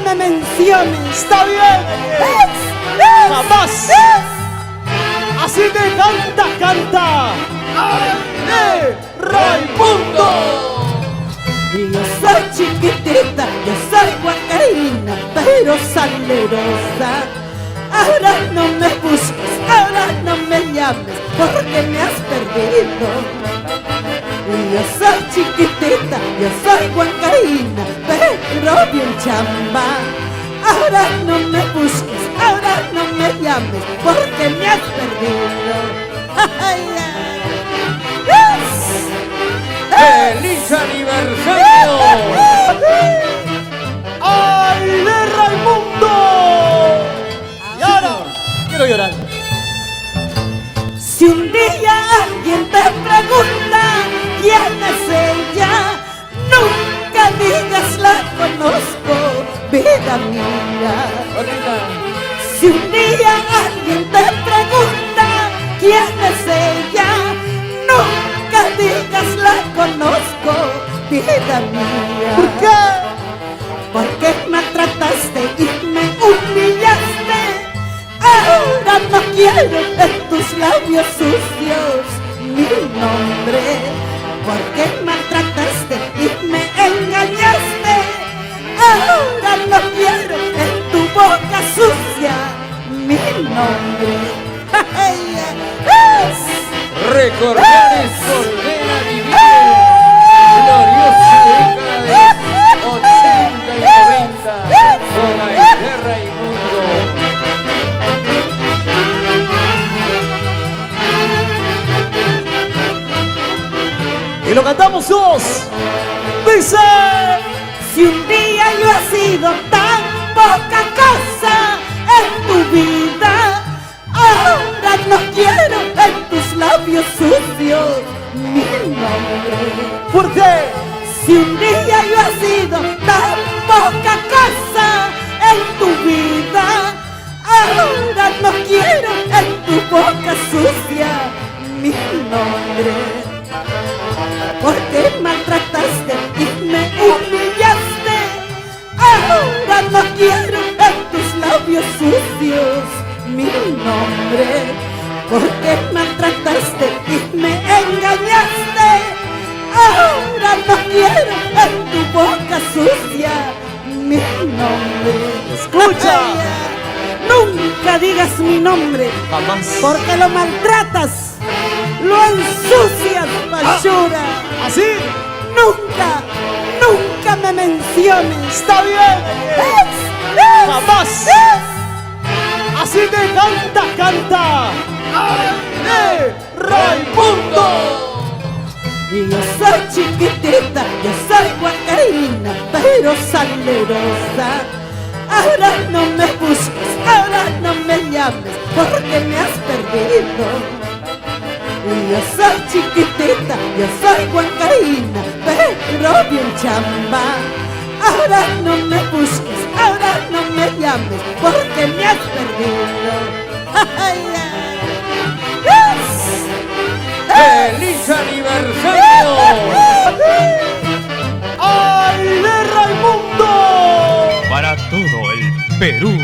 me menciones. Está bien. Jamás. Así te canta. ¡Ale, Raimundo! Y yo soy chiquitita, yo soy guacaína, pero salerosa. Ahora no me busques, ahora no me llames, porque me has perdido. Y yo soy chiquitita, yo soy guacaína, pero bien chamba. Ahora no me busques, ahora no me llames, porque me has perdido. ¡Ay, ay! ¡Feliz aniversario! ¡Ay, de Raimundo! Y ahora quiero llorar. Si un día alguien te pregunta quién es ella, nunca digas la conozco, vida mía. Si un día alguien te pregunta quién es ella, nunca digas la conozco, vida mía. ¿Por qué? Porque me trataste y me humillaste. Ahora no quiero en tus labios sucios mi nombre. Porque maltrataste y me engañaste. Ahora no quiero en tu boca sucia mi nombre. Recordar es volver a vivir. Gloriosa década de 80 y 90 con Aide Raimundo. Y lo cantamos todos. Dice: si un día yo he sido tan poca cosa en tu vida, ahora no quiero en tus labios sucios mi nombre. ¿Por qué? Si un día yo he sido tan poca cosa en tu vida, ahora no quiero en tu boca sucia mi nombre. Porque maltrataste y me humillaste, ahora no quiero en tus labios sucios mi nombre. Porque maltrataste y me engañaste, ahora no quiero en tu boca sucia mi nombre. Escucha. Nunca digas mi nombre, Jamás. porque lo maltratas, lo ensucias, basura. ¿Así? Nunca me menciones. Está bien. Jamás. Así te canta. ¡Ale, Raimundo! Y yo soy chiquitita, yo soy guacaína, pero salerosa. Ahora no me busques, ahora no me llames, porque me has perdido. Y yo soy chiquitita, yo soy guacaína, pero bien chamba. Ahora no me busques, ahora no me llames, porque me has perdido. ¡Ay, ay! ¡Feliz aniversario! ¡Ay, de Raimundo! Para todo el Perú.